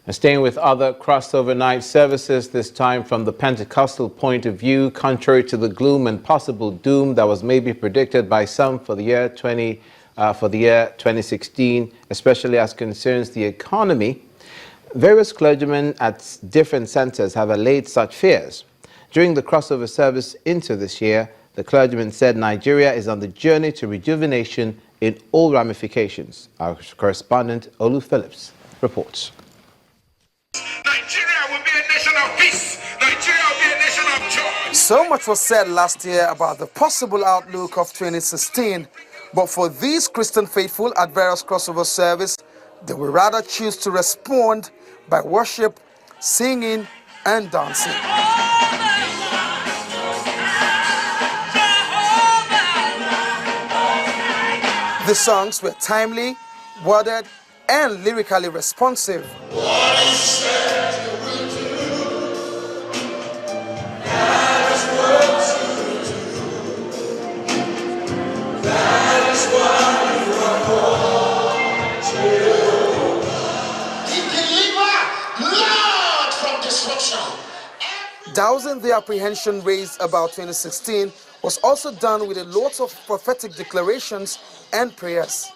And staying with other crossover night services, this time from the Pentecostal point of view, contrary to the gloom and possible doom that was maybe predicted by some for the year 2016, especially as concerns the economy, various clergymen at different centers have allayed such fears. During the crossover service into this year, the clergyman said Nigeria is on the journey to rejuvenation in all ramifications. Our correspondent, Olu Phillips, reports. Nigeria will be a nation of peace. Nigeria will be a nation of joy. So much was said last year about the possible outlook of 2016, but for these Christian faithful at various crossover service, they will rather choose to respond by worship, singing, and dancing. The songs were timely, worded, and lyrically responsive. Dousing the apprehension raised about 2016 was also done with a lot of prophetic declarations and prayers.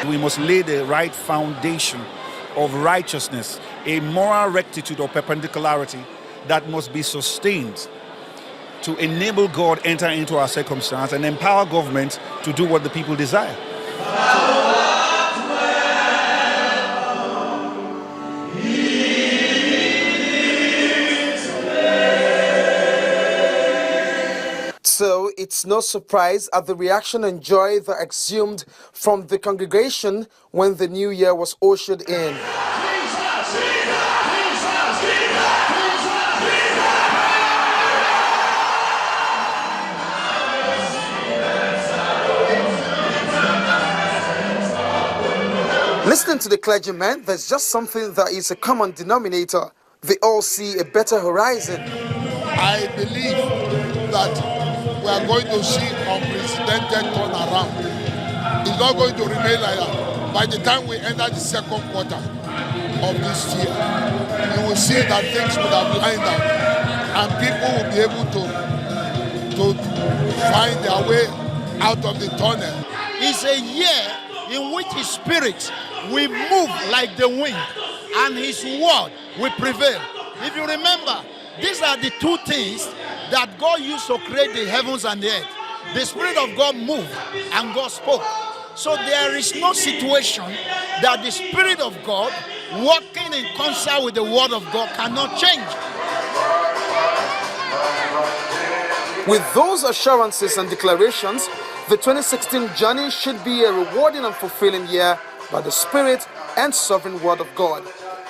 We must lay the right foundation of righteousness, a moral rectitude or perpendicularity that must be sustained to enable God enter into our circumstance and empower government to do what the people desire. So it's no surprise at the reaction and joy that exhumed from the congregation when the new year was ushered in. Listening to the clergymen, there's just something that is a common denominator. They all see a better horizon. I believe that we are going to see unprecedented turnaround. It's not going to remain like that. By the time we enter the second quarter of this year, you will see that things will have lined up and people will be able to find their way out of the tunnel. It's a year in which His Spirit will move like the wind and His word will prevail. If you remember, these are the two things that God used to create the heavens and the earth. The Spirit of God moved and God spoke. So there is no situation that the Spirit of God working in concert with the Word of God cannot change. With those assurances and declarations, the 2016 journey should be a rewarding and fulfilling year by the Spirit and sovereign Word of God.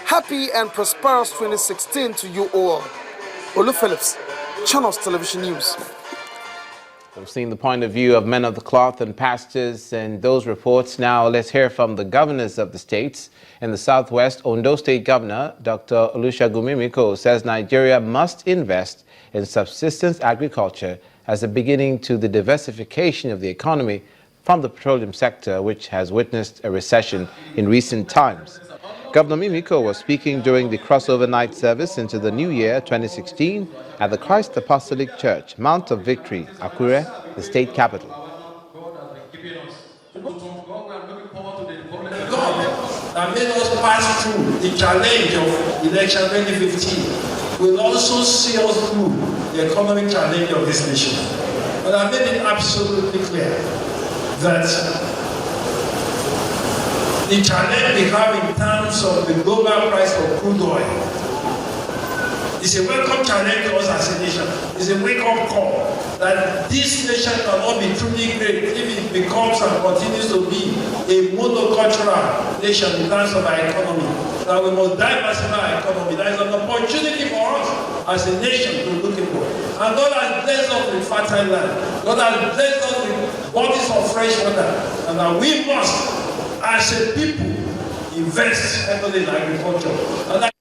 Happy and prosperous 2016 to you all. Olu Phillips, Channels Television News. We've seen the point of view of men of the cloth and pastors and those reports. Now let's hear from the governors of the states. In the Southwest, Ondo State Governor Dr. Olusegun Mimiko says Nigeria must invest in subsistence agriculture as a beginning to the diversification of the economy from the petroleum sector, which has witnessed a recession in recent times. Governor Mimiko was speaking during the crossover night service into the new year 2016 at the Christ Apostolic Church, Mount of Victory, Akure, the state capital. God that made us pass through the challenge of election 2015 will also see us through the economic challenge of this nation. But I made it absolutely clear that the challenge we have in terms of the global price of crude oil is a welcome challenge to us as a nation. It's a wake-up call that this nation cannot be truly great if it becomes and continues to be a monocultural nation in terms of our economy. That we must diversify our economy. That is an opportunity for us as a nation to look for. And God has blessed us with fertile land. God has blessed us with bodies of fresh water. And that we must as a people, invest heavily in agriculture. And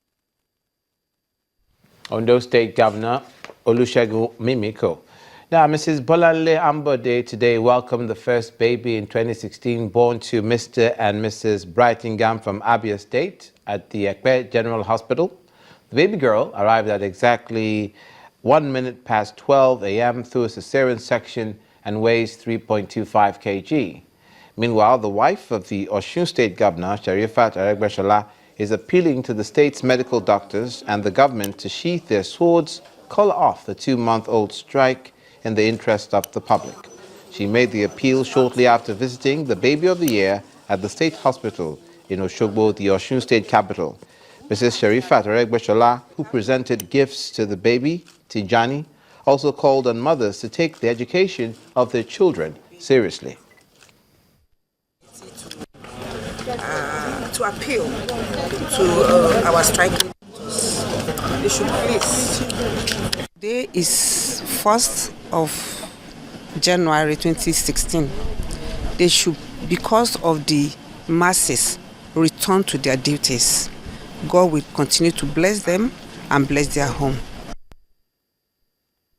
Ondo State Governor Olusegun Mimiko. Now, Mrs. Bolanle Ambode today welcomed the first baby in 2016 born to Mr. and Mrs. Brightingham from Abia State at the Ekpe General Hospital. The baby girl arrived at exactly 1 minute past 12 a.m. through a cesarean section and weighs 3.25 kg. Meanwhile, the wife of the Osun State Governor, Sherifat Aregbesola, is appealing to the state's medical doctors and the government to sheath their swords, call off the 2-month-old strike in the interest of the public. She made the appeal shortly after visiting the baby of the year at the state hospital in Oshogbo, the Osun State capital. Mrs. Sherifat Aregbesola, who presented gifts to the baby, Tijani, also called on mothers to take the education of their children seriously. To appeal to our striking, they should please. Today is 1st of January 2016. They should, because of the masses, return to their duties. God will continue to bless them and bless their home.